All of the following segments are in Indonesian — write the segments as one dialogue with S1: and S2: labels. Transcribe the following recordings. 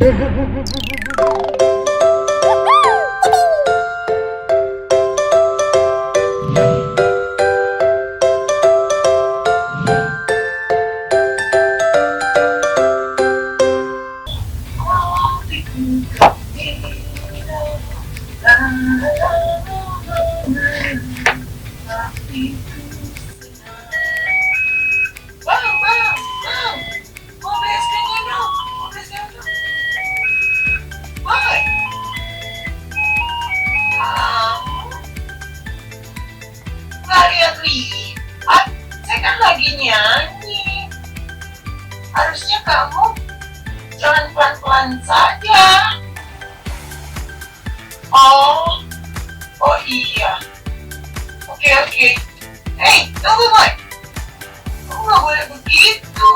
S1: Lihat, saya kan lagi nyanyi. Harusnya kamu jangan pelan-pelan saja. Oh iya. Oke. Hei, tunggu boy. Kamu nggak boleh begitu.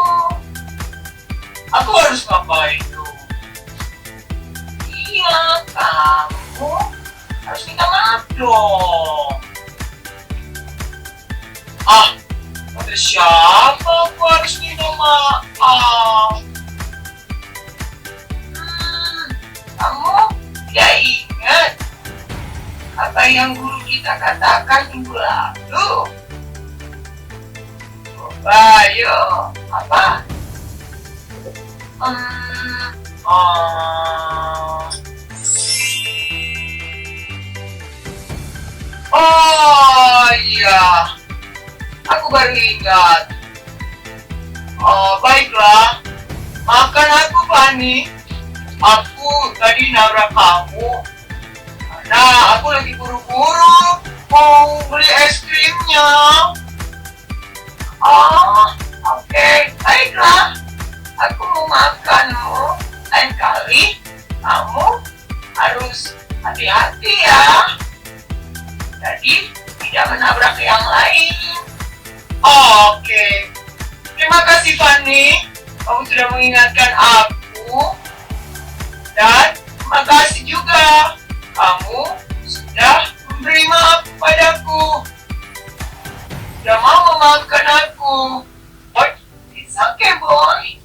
S1: Aku harus ngapain tuh? Iya, kamu harus minta maaf dong. Pada siapa aku harus minta maaf? Kamu tidak ingat apa yang guru kita katakan minggu lalu? Coba ayo, apa? Oh iya, aku baru ingat. Baiklah, maafkan aku Fanny. Aku tadi nabrak kamu karena aku lagi buru-buru mau beli es krimnya. Oke, baiklah. Aku memaafkanmu. Lain kali kamu harus hati-hati ya. Jadi tidak menabrak yang lain. Oke. Terima kasih Fanny. Kamu sudah mengingatkan aku. Dan terima kasih juga kamu sudah memberi maaf padaku. Sudah mau memaafkan aku. Boy, it's okay boy.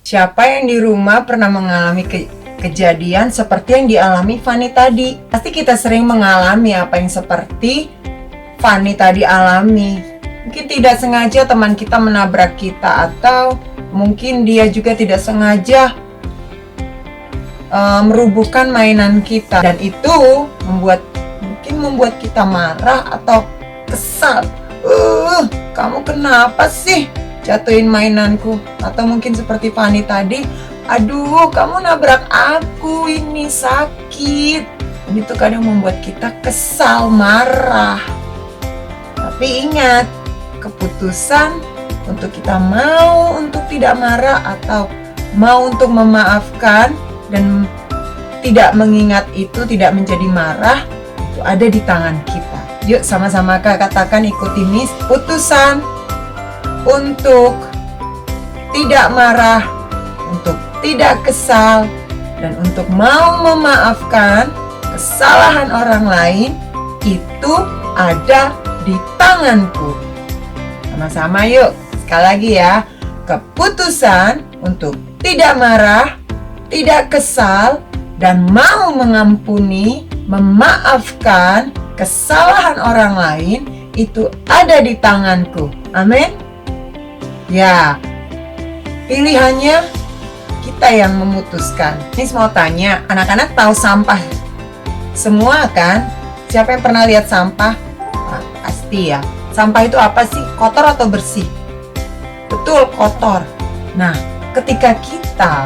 S2: Siapa yang di rumah pernah mengalami kejadian seperti yang dialami Fanny tadi? Pasti kita sering mengalami apa yang seperti Fanny tadi alami. Mungkin tidak sengaja teman kita menabrak kita, atau mungkin dia juga tidak sengaja merubuhkan mainan kita, dan itu membuat kita marah atau kesal. Kamu kenapa sih jatuhin mainanku? Atau mungkin seperti Fanny tadi, aduh kamu nabrak aku, ini sakit. Dan itu kadang membuat kita kesal, marah. Tapi ingat, keputusan untuk kita mau untuk tidak marah atau mau untuk memaafkan dan tidak mengingat itu, tidak menjadi marah, itu ada di tangan kita. Yuk sama-sama katakan, ikuti ini. Putusan untuk tidak marah, untuk tidak kesal, dan untuk mau memaafkan kesalahan orang lain, itu ada di tanganku. Sama-sama yuk, sekali lagi ya. Keputusan untuk tidak marah, tidak kesal, dan mau mengampuni, memaafkan kesalahan orang lain, itu ada di tanganku. Amin. Ya, pilihannya kita yang memutuskan. Ini mau tanya, anak-anak tahu sampah semua kan? Siapa yang pernah lihat sampah? Pasti ya. Sampah itu apa sih? Kotor atau bersih? Betul, kotor. Nah, ketika kita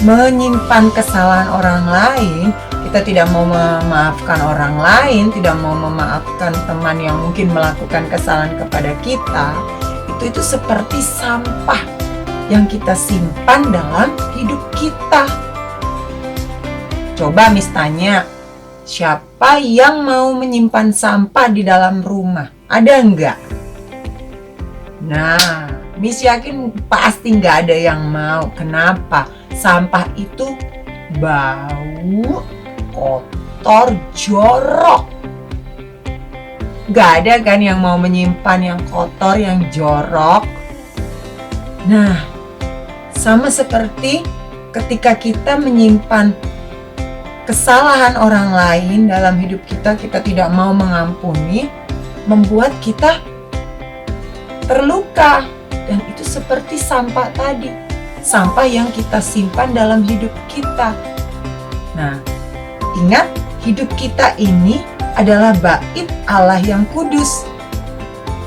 S2: menyimpan kesalahan orang lain, kita tidak mau memaafkan orang lain, tidak mau memaafkan teman yang mungkin melakukan kesalahan kepada kita, itu seperti sampah yang kita simpan dalam hidup kita. Coba Miss tanya, siapa yang mau menyimpan sampah di dalam rumah? Ada enggak? Nah, Miss yakin pasti nggak ada yang mau. Kenapa? Sampah itu bau, kotor, jorok. Nggak ada kan yang mau menyimpan yang kotor, yang jorok. Nah, sama seperti ketika kita menyimpan kesalahan orang lain dalam hidup kita, kita tidak mau mengampuni, membuat kita terluka. Dan itu seperti sampah tadi, sampah yang kita simpan dalam hidup kita. Nah, ingat, hidup kita ini adalah bait Allah yang kudus.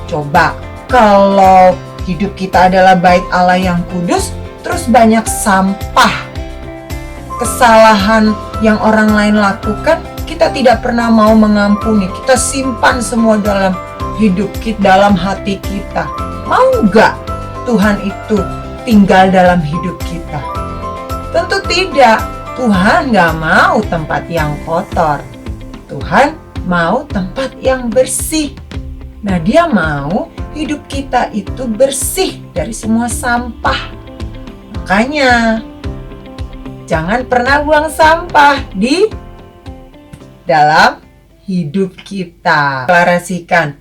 S2: Coba kalau hidup kita adalah bait Allah yang kudus, terus banyak sampah, kesalahan yang orang lain lakukan, kita tidak pernah mau mengampuni, kita simpan semua dalam hidup kita, dalam hati kita. Mau nggak Tuhan itu tinggal dalam hidup kita? Tentu tidak. Tuhan nggak mau tempat yang kotor. Tuhan mau tempat yang bersih. Nah, Dia mau hidup kita itu bersih dari semua sampah. Makanya, jangan pernah buang sampah di dalam hidup kita. Deklarasikan,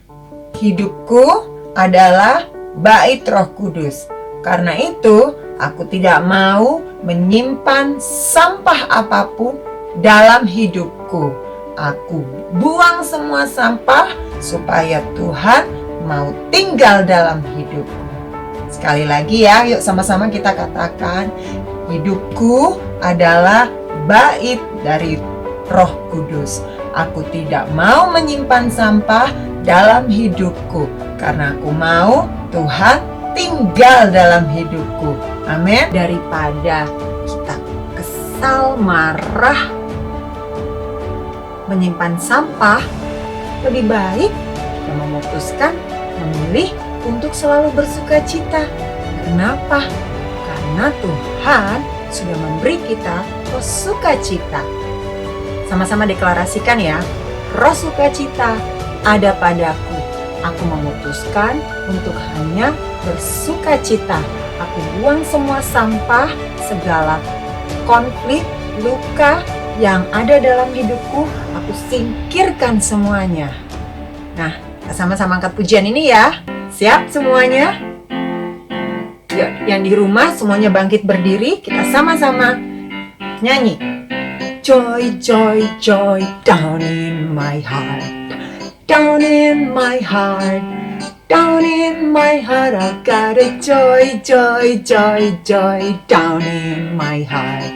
S2: hidupku adalah bait Roh Kudus. Karena itu, aku tidak mau menyimpan sampah apapun dalam hidupku. Aku buang semua sampah supaya Tuhan mau tinggal dalam hidupku. Sekali lagi ya, yuk sama-sama kita katakan, hidupku adalah bait dari Roh Kudus. Aku tidak mau menyimpan sampah dalam hidupku, karena aku mau Tuhan tinggal dalam hidupku. Amin. Daripada kita kesal, marah, menyimpan sampah, lebih baik kita memutuskan memilih untuk selalu bersuka cita. Kenapa? Karena Tuhan sudah memberi kita roh sukacita. Sama-sama deklarasikan ya, roh sukacita ada padaku. Aku memutuskan untuk hanya bersuka cita. Aku buang semua sampah, segala konflik, luka yang ada dalam hidupku, aku singkirkan semuanya. Nah, kita sama-sama angkat pujian ini ya. Siap semuanya? Yuk, yang di rumah semuanya bangkit berdiri, kita sama-sama nyanyi. Joy, joy, joy down in my heart. Down in my heart, down in my heart, I've got a joy, joy, joy, joy down in my heart.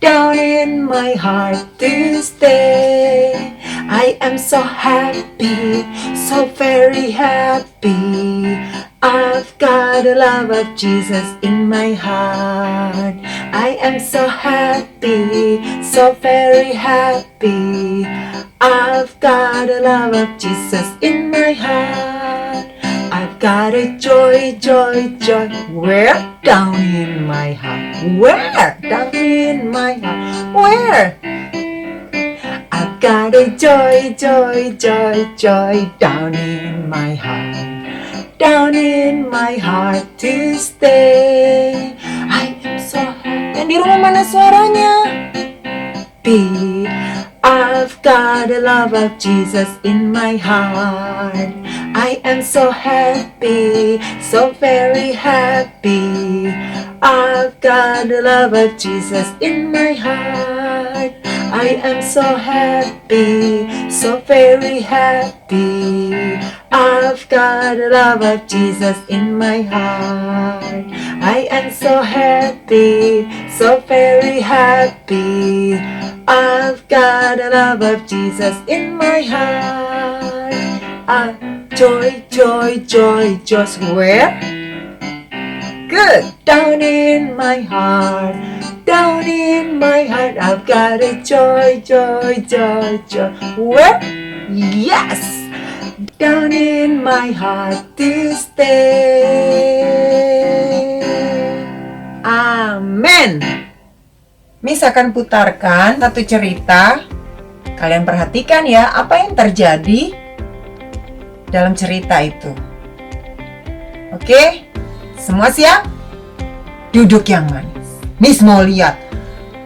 S2: Down in my heart this day, I am so happy, so very happy. I've got the love of Jesus in my heart. I am so happy, so very happy. I've got the love of Jesus in my heart. I've got a joy, joy, joy. Where? Down in my heart. Where? Down in my heart. Where? I've got a joy, joy, joy, joy down in my heart. Down in my heart to stay. I am so happy. Yang di rumah mana suaranya? Be. I've got the love of Jesus in my heart. I am so happy, so very happy. I've got the love of Jesus in my heart. I am so happy, so very happy. I've got the love of Jesus in my heart. I am so happy, so very happy. I've got the love of Jesus in my heart. Joy, joy, joy, just where? Good. Down in my heart. Down in my heart. I've got a joy, joy, joy, joy. Where? Yes. Down in my heart to stay. Amen. Miss akan putarkan satu cerita. Kalian perhatikan ya, apa yang terjadi dalam cerita itu. Oke? Semua siap? Duduk yang manis. Miss mau lihat.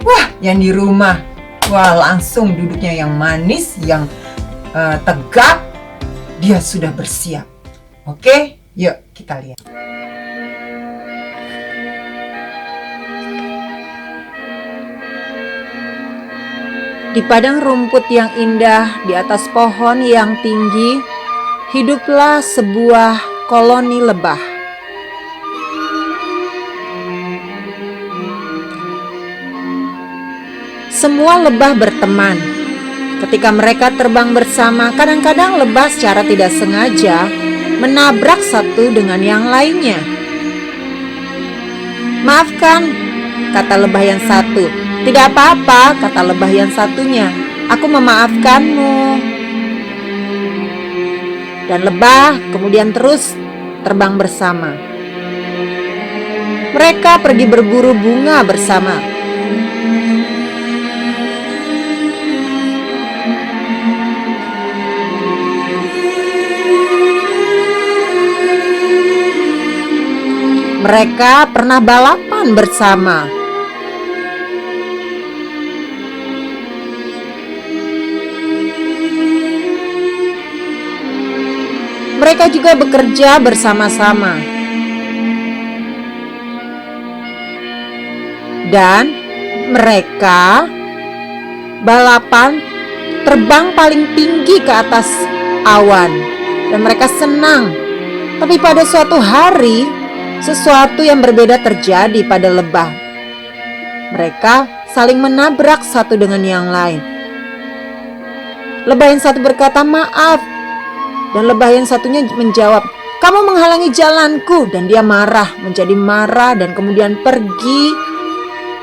S2: Wah, yang di rumah. Wah, langsung duduknya yang manis, yang tegak. Dia sudah bersiap. Oke? Yuk, kita lihat. Di padang rumput yang indah, di atas pohon yang tinggi, hiduplah sebuah koloni lebah. Semua lebah berteman. Ketika mereka terbang bersama, kadang-kadang lebah secara tidak sengaja menabrak satu dengan yang lainnya. "Maafkan," kata lebah yang satu. "Tidak apa-apa," kata lebah yang satunya. "Aku memaafkanmu." Dan lebah kemudian terus terbang bersama. Mereka pergi berburu bunga bersama. Mereka pernah balapan bersama. Mereka juga bekerja bersama-sama. Dan mereka balapan terbang paling tinggi ke atas awan. Dan mereka senang. Tapi pada suatu hari, sesuatu yang berbeda terjadi pada lebah. Mereka saling menabrak satu dengan yang lain. Lebah yang satu berkata, "Maaf." Dan lebah yang satunya menjawab, "Kamu menghalangi jalanku." Dan dia menjadi marah dan kemudian pergi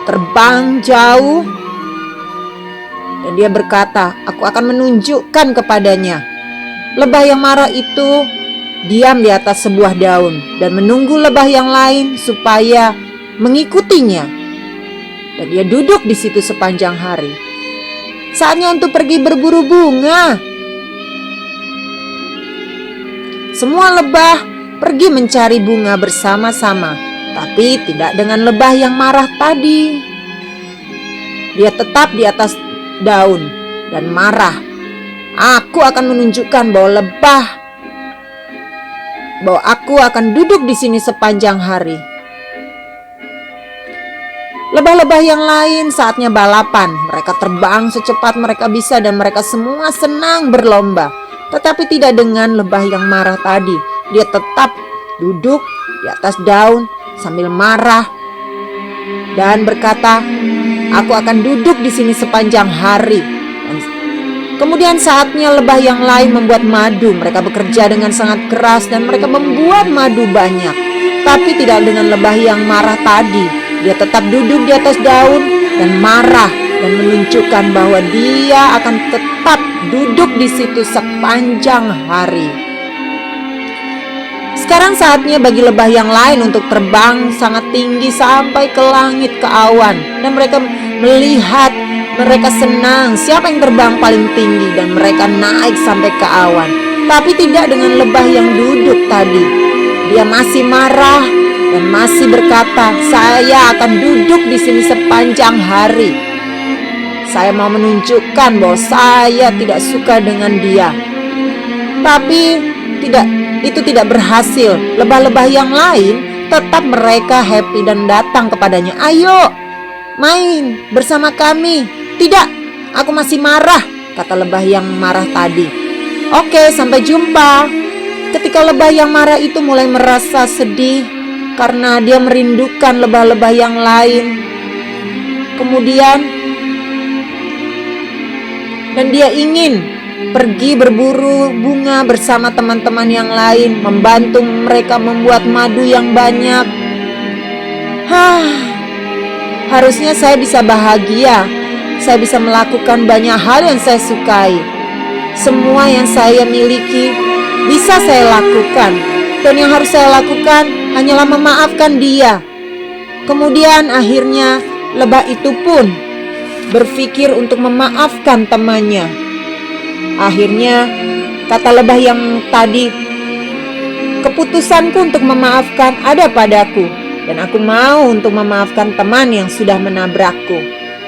S2: terbang jauh. Dan dia berkata, "Aku akan menunjukkan kepadanya." Lebah yang marah itu diam di atas sebuah daun dan menunggu lebah yang lain supaya mengikutinya. Dan dia duduk di situ sepanjang hari. Saatnya untuk pergi berburu bunga. Semua lebah pergi mencari bunga bersama-sama, tapi tidak dengan lebah yang marah tadi. Dia tetap di atas daun dan marah. "Aku akan menunjukkan bahwa aku akan duduk di sini sepanjang hari." Lebah-lebah yang lain saatnya balapan. Mereka terbang secepat mereka bisa dan mereka semua senang berlomba. Tetapi tidak dengan lebah yang marah tadi. Dia tetap duduk di atas daun sambil marah dan berkata, "Aku akan duduk di sini sepanjang hari." Kemudian saatnya lebah yang lain membuat madu. Mereka bekerja dengan sangat keras dan mereka membuat madu banyak. Tapi tidak dengan lebah yang marah tadi. Dia tetap duduk di atas daun dan marah dan menunjukkan bahwa dia akan tetap duduk di situ sepanjang hari. Sekarang saatnya bagi lebah yang lain untuk terbang sangat tinggi sampai ke langit, ke awan. Dan mereka melihat, mereka senang siapa yang terbang paling tinggi dan mereka naik sampai ke awan. Tapi tidak dengan lebah yang duduk tadi. Dia masih marah dan masih berkata, "Saya akan duduk di sini sepanjang hari. Saya mau menunjukkan bahwa saya tidak suka dengan dia." Tapi itu tidak berhasil. Lebah-lebah yang lain tetap mereka happy dan datang kepadanya. "Ayo, main bersama kami." "Tidak, aku masih marah," kata lebah yang marah tadi. "Oke, sampai jumpa." Ketika lebah yang marah itu mulai merasa sedih karena dia merindukan lebah-lebah yang lain. Dan dia ingin pergi berburu bunga bersama teman-teman yang lain, membantu mereka membuat madu yang banyak. Harusnya saya bisa bahagia. Saya bisa melakukan banyak hal yang saya sukai. Semua yang saya miliki bisa saya lakukan. Dan yang harus saya lakukan hanyalah memaafkan dia. Kemudian akhirnya lebah itu pun berpikir untuk memaafkan temannya. Akhirnya kata lebah yang tadi, "Keputusanku untuk memaafkan ada padaku. Dan aku mau untuk memaafkan teman yang sudah menabrakku."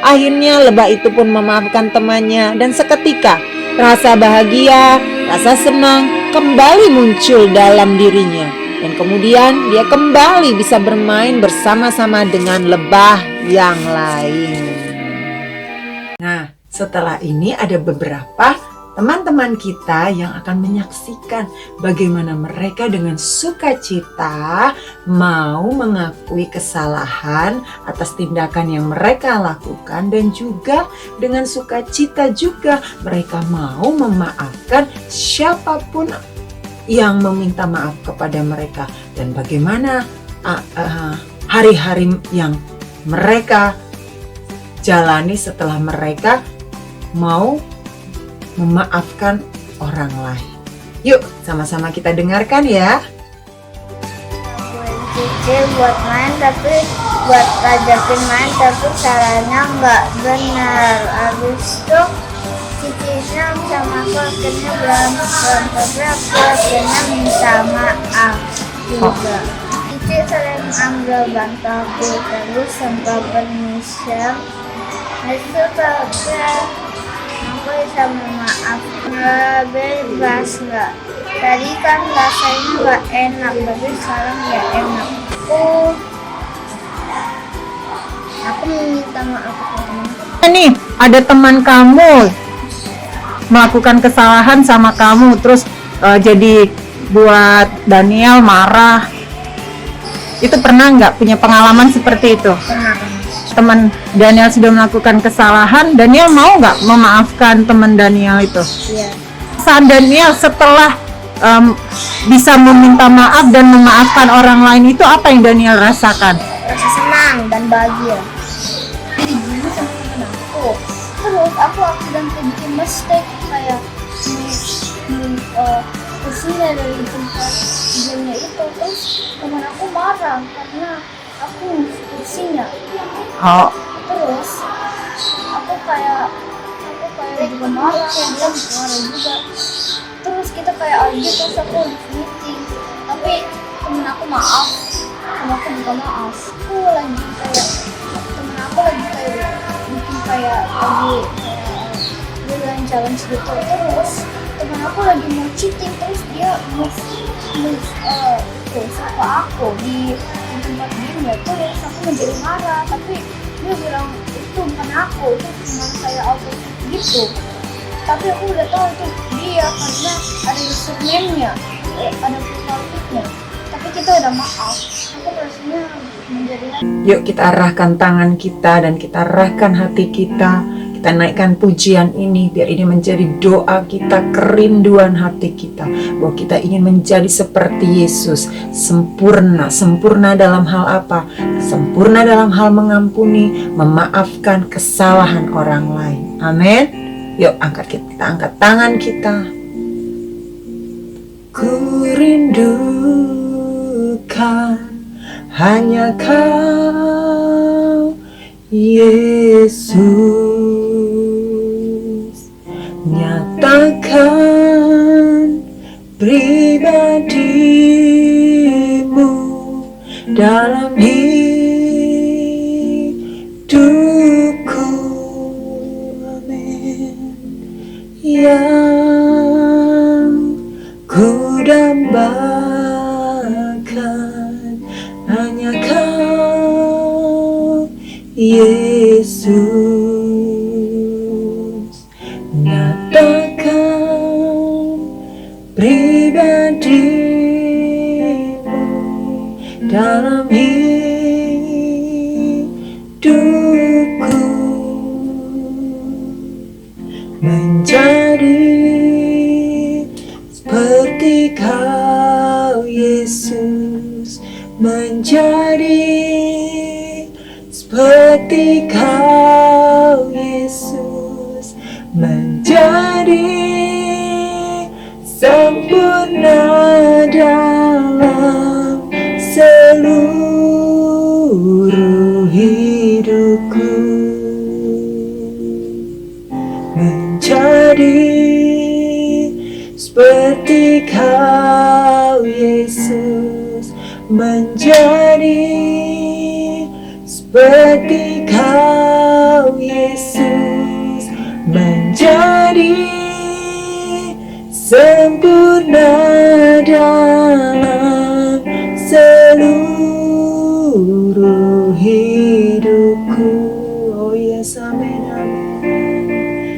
S2: Akhirnya lebah itu pun memaafkan temannya. Dan seketika rasa bahagia, rasa senang kembali muncul dalam dirinya. Dan kemudian dia kembali bisa bermain bersama-sama dengan lebah yang lain. Nah, Setelah ini ada beberapa teman-teman kita yang akan menyaksikan bagaimana mereka dengan sukacita mau mengakui kesalahan atas tindakan yang mereka lakukan, dan juga dengan sukacita juga mereka mau memaafkan siapapun yang meminta maaf kepada mereka, dan bagaimana hari-hari yang mereka jalani setelah mereka mau memaafkan orang lain. Yuk, sama-sama kita dengarkan ya.
S3: Cici buat main tapi buat ngajakin main tapi caranya nggak benar. Abis itu Cici sama aku akhirnya berantem, tapi aku akhirnya minta maaf juga. Cici sering ambil bantu aku terus sampai permission. Itu tapi aku bisa memaaf, bebas nggak. Tadi kan rasanya nggak enak, tapi sekarang nggak enak. Aku meminta maaf.
S2: Nih, ada teman kamu melakukan kesalahan sama kamu, terus jadi buat Daniel marah. Itu pernah nggak punya pengalaman seperti itu?
S3: Pernah.
S2: Teman Daniel sudah melakukan kesalahan, Daniel mau nggak memaafkan teman Daniel itu?
S3: Iya.
S2: Saat Daniel setelah bisa meminta maaf dan memaafkan orang lain, itu apa yang Daniel rasakan?
S3: Rasa senang dan bahagia. Gini sama temen aku. Terus aku bikin mistake kayak kursinya dari tempat jamnya itu. Terus teman aku marah karena aku kursinya.
S2: Oh,
S3: Terus aku kayak juga marah, dia marah juga. Terus kita kayak argue, terus aku di meeting, tapi temen aku maaf, temen aku juga maaf. Aku lagi kayak temen aku lagi kayak bikin kayak dia bilang challenge gitu. Terus temen aku lagi mau cheating, terus dia move sama aku di tempat game. Terus aku menjadi marah, tapi dia bilang itu bukan aku, itu cuma kayak auto gitu. Tapi aku udah tahu itu dia karena ada username-nya, ada profile-nya. Tapi kita udah maaf. Aku rasanya menjadi.
S2: yuk kita arahkan tangan kita dan kita arahkan hati kita. Kita naikkan pujian ini biar ini menjadi doa kita, kerinduan hati kita, bahwa kita ingin menjadi seperti Yesus, sempurna. Sempurna dalam hal apa? Sempurna dalam hal mengampuni, memaafkan kesalahan orang lain. Amin. Yuk kita angkat tangan kita. Ku rindukan hanya Kau, Yesus. Nyatakan pribadimu dalam hidupku. Amin. Yang ku dambakan hanya Kau, Yesus. Nyatakan pribadimu dalam hidupku, menjadi seperti Kau, Yesus. Menjadi seperti Kau, Yesus. Menjadi sempurna dalam seluruh hidupku. Menjadi seperti Kau, Yesus. Menjadi seperti Kau, Yesus. Menjadi sempurna dalam seluruh hidupku. Oh yes, amin, amin.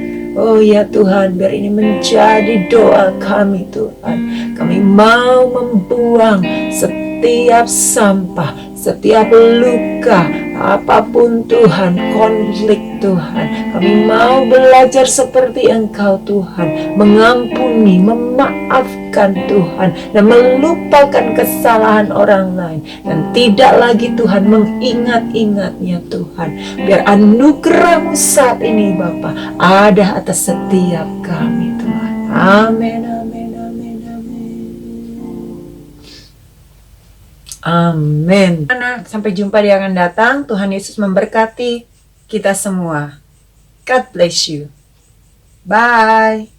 S2: Oh ya Tuhan, biar ini menjadi doa kami Tuhan. Kami mau membuang setiap sampah, setiap luka, apapun Tuhan, konflik Tuhan. Kami mau belajar seperti Engkau Tuhan, mengampuni, memaafkan Tuhan, dan melupakan kesalahan orang lain, dan tidak lagi Tuhan mengingat-ingatnya Tuhan. Biar anugerah-Mu saat ini Bapa ada atas setiap kami Tuhan. Amin, amin, amin, amin. Amin. Sampai jumpa di akan datang. Tuhan Yesus memberkati kita semua. God bless you. Bye.